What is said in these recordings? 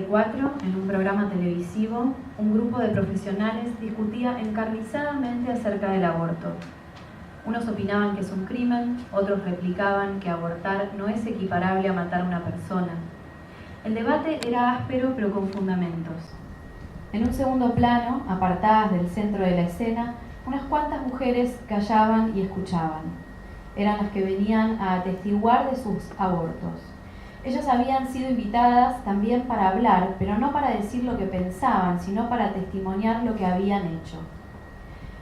1994, en un programa televisivo, un grupo de profesionales discutía encarnizadamente acerca del aborto. Unos opinaban que es un crimen, otros replicaban que abortar no es equiparable a matar a una persona. El debate era áspero pero con fundamentos. En un segundo plano, apartadas del centro de la escena, unas cuantas mujeres callaban y escuchaban. Eran las que venían a atestiguar de sus abortos. Ellas habían sido invitadas también para hablar, pero no para decir lo que pensaban, sino para testimoniar lo que habían hecho.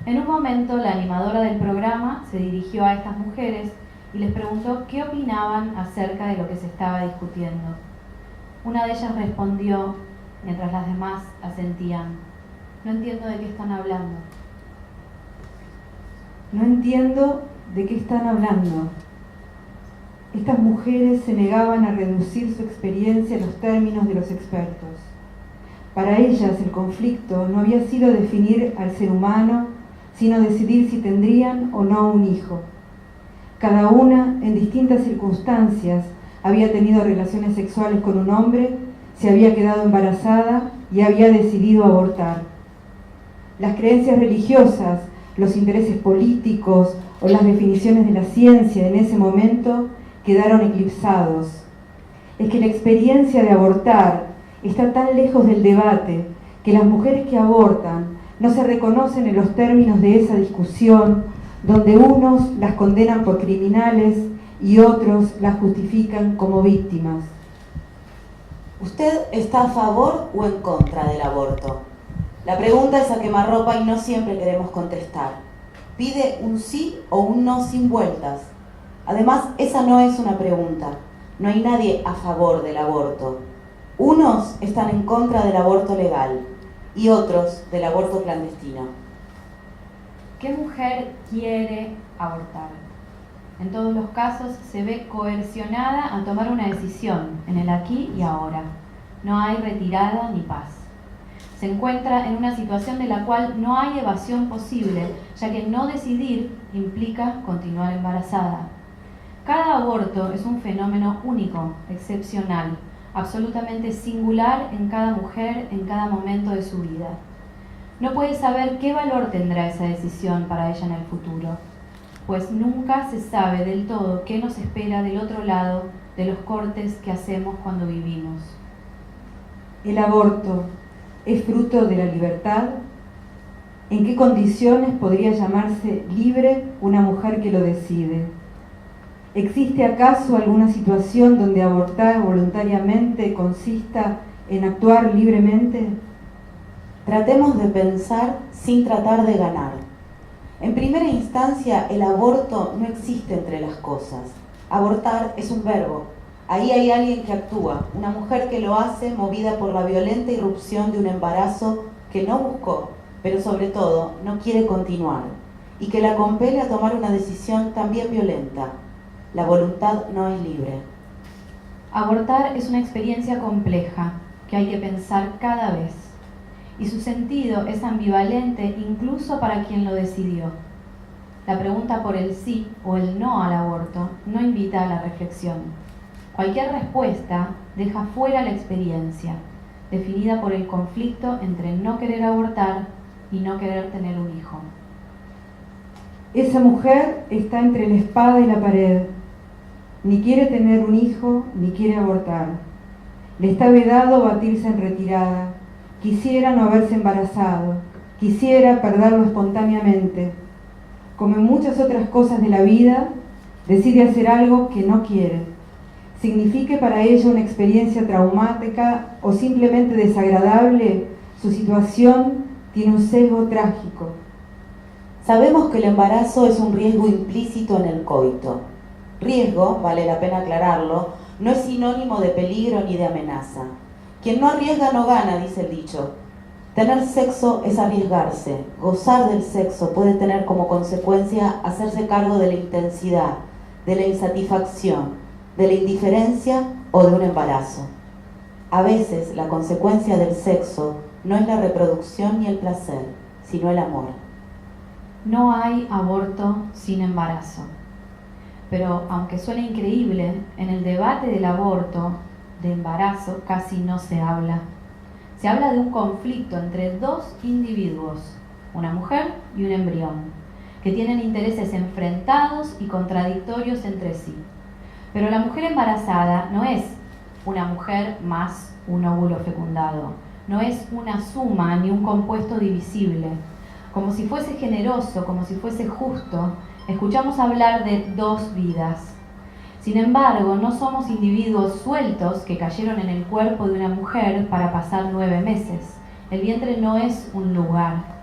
En un momento, la animadora del programa se dirigió a estas mujeres y les preguntó qué opinaban acerca de lo que se estaba discutiendo. Una de ellas respondió, mientras las demás asentían: no entiendo de qué están hablando. No entiendo de qué están hablando. Estas mujeres se negaban a reducir su experiencia a los términos de los expertos. Para ellas el conflicto no había sido definir al ser humano, sino decidir si tendrían o no un hijo. Cada una, en distintas circunstancias, había tenido relaciones sexuales con un hombre, se había quedado embarazada y había decidido abortar. Las creencias religiosas, los intereses políticos o las definiciones de la ciencia en ese momento quedaron eclipsados. Es que la experiencia de abortar está tan lejos del debate que las mujeres que abortan no se reconocen en los términos de esa discusión, donde unos las condenan por criminales y otros las justifican como víctimas. ¿Usted está a favor o en contra del aborto? La pregunta es a quemarropa y no siempre queremos contestar. Pide un sí o un no sin vueltas. Además, esa no es una pregunta. No hay nadie a favor del aborto. Unos están en contra del aborto legal y otros del aborto clandestino. ¿Qué mujer quiere abortar? En todos los casos se ve coercionada a tomar una decisión en el aquí y ahora. No hay retirada ni paz. Se encuentra en una situación de la cual no hay evasión posible, ya que no decidir implica continuar embarazada. Cada aborto es un fenómeno único, excepcional, absolutamente singular en cada mujer, en cada momento de su vida. No puede saber qué valor tendrá esa decisión para ella en el futuro, pues nunca se sabe del todo qué nos espera del otro lado de los cortes que hacemos cuando vivimos. ¿El aborto es fruto de la libertad? ¿En qué condiciones podría llamarse libre una mujer que lo decide? ¿Existe acaso alguna situación donde abortar voluntariamente consista en actuar libremente? Tratemos de pensar sin tratar de ganar. En primera instancia, el aborto no existe entre las cosas. Abortar es un verbo. Ahí hay alguien que actúa, una mujer que lo hace movida por la violenta irrupción de un embarazo que no buscó, pero sobre todo no quiere continuar, y que la compele a tomar una decisión también violenta. La voluntad no es libre. Abortar es una experiencia compleja que hay que pensar cada vez, y su sentido es ambivalente incluso para quien lo decidió. La pregunta por el sí o el no al aborto no invita a la reflexión. Cualquier respuesta deja fuera la experiencia, definida por el conflicto entre no querer abortar y no querer tener un hijo. Esa mujer está entre la espada y la pared. Ni quiere tener un hijo, ni quiere abortar. Le está vedado batirse en retirada. Quisiera no haberse embarazado. Quisiera perderlo espontáneamente. Como en muchas otras cosas de la vida, decide hacer algo que no quiere. Signifique para ella una experiencia traumática o simplemente desagradable, su situación tiene un sesgo trágico. Sabemos que el embarazo es un riesgo implícito en el coito. Riesgo, vale la pena aclararlo, no es sinónimo de peligro ni de amenaza. Quien no arriesga no gana, dice el dicho. Tener sexo es arriesgarse. Gozar del sexo puede tener como consecuencia hacerse cargo de la intensidad, de la insatisfacción, de la indiferencia o de un embarazo. A veces la consecuencia del sexo no es la reproducción ni el placer, sino el amor. No hay aborto sin embarazo. Pero aunque suene increíble, en el debate del aborto, de embarazo, casi no se habla. Se habla de un conflicto entre dos individuos, una mujer y un embrión, que tienen intereses enfrentados y contradictorios entre sí. Pero la mujer embarazada no es una mujer más un óvulo fecundado, no es una suma ni un compuesto divisible. Como si fuese generoso, como si fuese justo, escuchamos hablar de dos vidas. Sin embargo, no somos individuos sueltos que cayeron en el cuerpo de una mujer para pasar 9 meses. El vientre no es un lugar.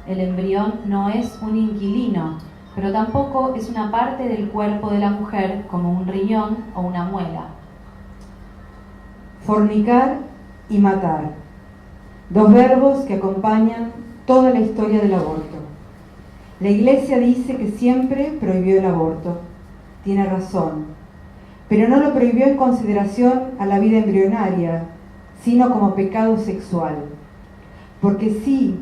El embrión no es un inquilino, pero tampoco es una parte del cuerpo de la mujer como un riñón o una muela. Fornicar y matar. Dos verbos que acompañan toda la historia del aborto. La Iglesia dice que siempre prohibió el aborto. Tiene razón. Pero no lo prohibió en consideración a la vida embrionaria, sino como pecado sexual. Porque si,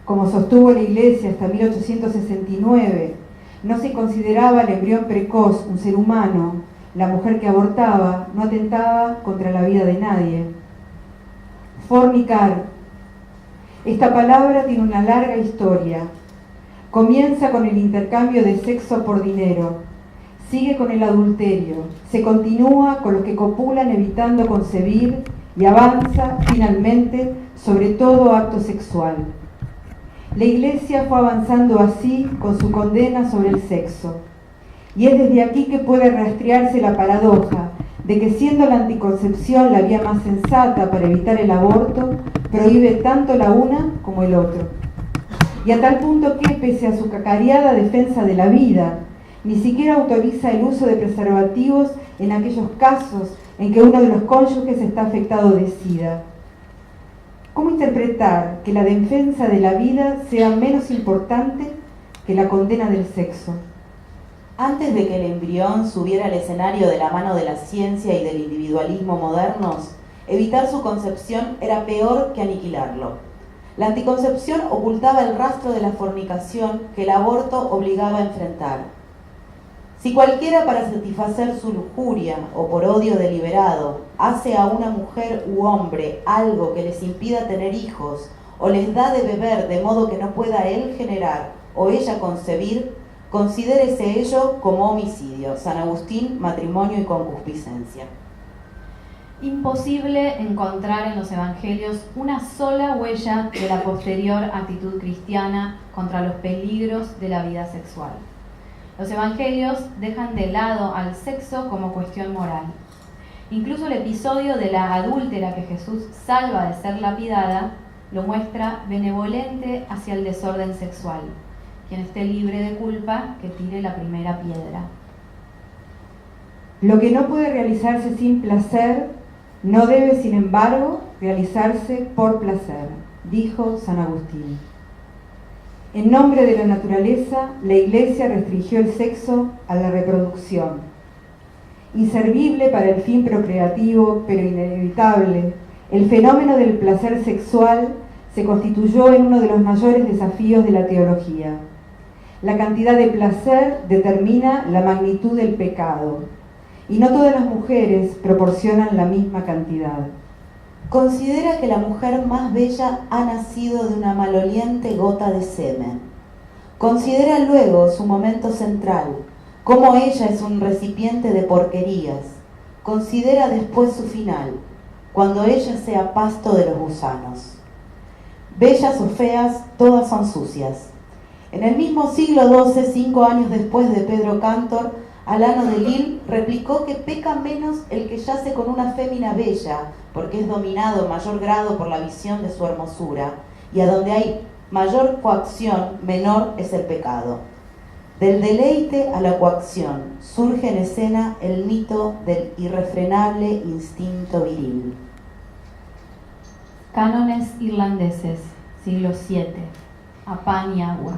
como sostuvo la Iglesia hasta 1869, no se consideraba el embrión precoz un ser humano, la mujer que abortaba no atentaba contra la vida de nadie. Fornicar. Esta palabra tiene una larga historia. Comienza con el intercambio de sexo por dinero. Sigue con el adulterio, se continúa con los que copulan evitando concebir y avanza, finalmente, sobre todo acto sexual. La Iglesia fue avanzando así con su condena sobre el sexo. Y es desde aquí que puede rastrearse la paradoja de que, siendo la anticoncepción la vía más sensata para evitar el aborto, prohíbe tanto la una como el otro. Y a tal punto que, pese a su cacareada defensa de la vida, ni siquiera autoriza el uso de preservativos en aquellos casos en que uno de los cónyuges está afectado de SIDA. ¿Cómo interpretar que la defensa de la vida sea menos importante que la condena del sexo? Antes de que el embrión subiera al escenario de la mano de la ciencia y del individualismo modernos, evitar su concepción era peor que aniquilarlo. La anticoncepción ocultaba el rastro de la fornicación que el aborto obligaba a enfrentar. Si cualquiera, para satisfacer su lujuria o por odio deliberado, hace a una mujer u hombre algo que les impida tener hijos o les da de beber de modo que no pueda él generar o ella concebir, considérese ello como homicidio. San Agustín, Matrimonio y Concupiscencia. Imposible encontrar en los evangelios una sola huella de la posterior actitud cristiana contra los peligros de la vida sexual. Los evangelios dejan de lado al sexo como cuestión moral. Incluso el episodio de la adúltera que Jesús salva de ser lapidada lo muestra benevolente hacia el desorden sexual. Quien esté libre de culpa, que tire la primera piedra. Lo que no puede realizarse sin placer, no debe, sin embargo, realizarse por placer, dijo San Agustín. En nombre de la naturaleza, la Iglesia restringió el sexo a la reproducción. Inservible para el fin procreativo, pero inevitable, el fenómeno del placer sexual se constituyó en uno de los mayores desafíos de la teología. La cantidad de placer determina la magnitud del pecado, y no todas las mujeres proporcionan la misma cantidad. Considera que la mujer más bella ha nacido de una maloliente gota de semen. Considera luego su momento central, cómo ella es un recipiente de porquerías. Considera después su final, cuando ella sea pasto de los gusanos. Bellas o feas, todas son sucias. En el mismo siglo XII, 5 años después de Pedro Cantor, Alano de Lille replicó que peca menos el que yace con una fémina bella, porque es dominado en mayor grado por la visión de su hermosura, y a donde hay mayor coacción, menor es el pecado. Del deleite a la coacción surge en escena el mito del irrefrenable instinto viril. Cánones irlandeses, siglo VII, a pan y agua.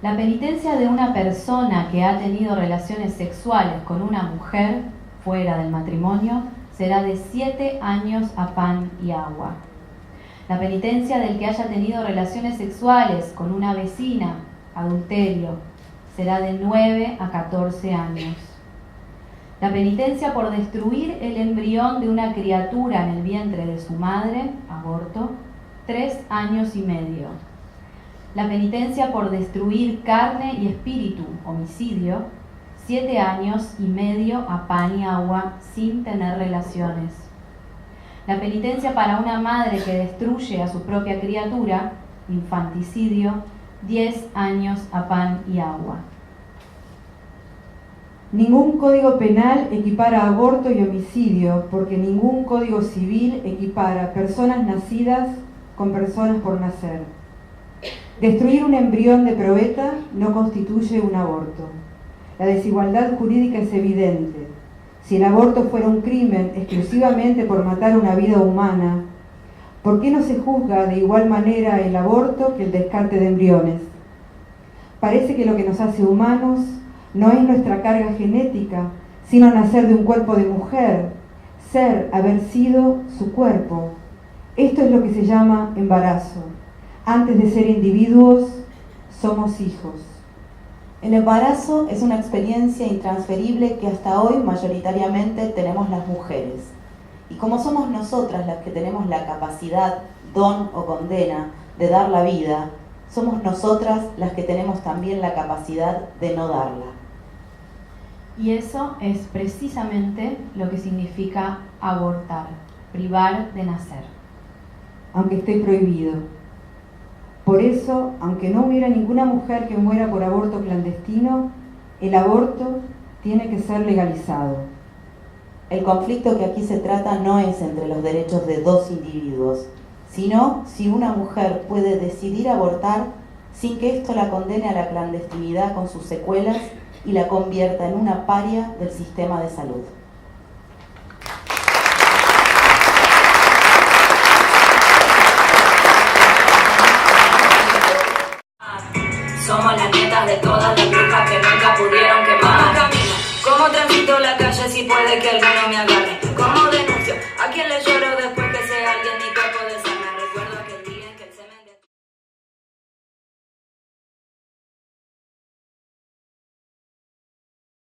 La penitencia de una persona que ha tenido relaciones sexuales con una mujer fuera del matrimonio será de 7 años a pan y agua. La penitencia del que haya tenido relaciones sexuales con una vecina, adulterio, será de 9 a 14 años. La penitencia por destruir el embrión de una criatura en el vientre de su madre, aborto, 3 años y medio. La penitencia por destruir carne y espíritu, homicidio, 7 años y medio a pan y agua sin tener relaciones. La penitencia para una madre que destruye a su propia criatura, infanticidio, 10 años a pan y agua. Ningún código penal equipara aborto y homicidio, porque ningún código civil equipara personas nacidas con personas por nacer. Destruir un embrión de probeta no constituye un aborto. La desigualdad jurídica es evidente. Si el aborto fuera un crimen exclusivamente por matar una vida humana, ¿por qué no se juzga de igual manera el aborto que el descarte de embriones? Parece que lo que nos hace humanos no es nuestra carga genética, sino nacer de un cuerpo de mujer, haber sido su cuerpo. Esto es lo que se llama embarazo. Antes de ser individuos, somos hijos. El embarazo es una experiencia intransferible que hasta hoy mayoritariamente tenemos las mujeres. Y como somos nosotras las que tenemos la capacidad, don o condena, de dar la vida, somos nosotras las que tenemos también la capacidad de no darla. Y eso es precisamente lo que significa abortar, privar de nacer. Aunque esté prohibido. Por eso, aunque no hubiera ninguna mujer que muera por aborto clandestino, el aborto tiene que ser legalizado. El conflicto que aquí se trata no es entre los derechos de dos individuos, sino si una mujer puede decidir abortar sin que esto la condene a la clandestinidad con sus secuelas y la convierta en una paria del sistema de salud. Somos las nietas de todas las brujas que nunca pudieron quemar. ¿Cómo transito la calle si puede que alguno me agarre?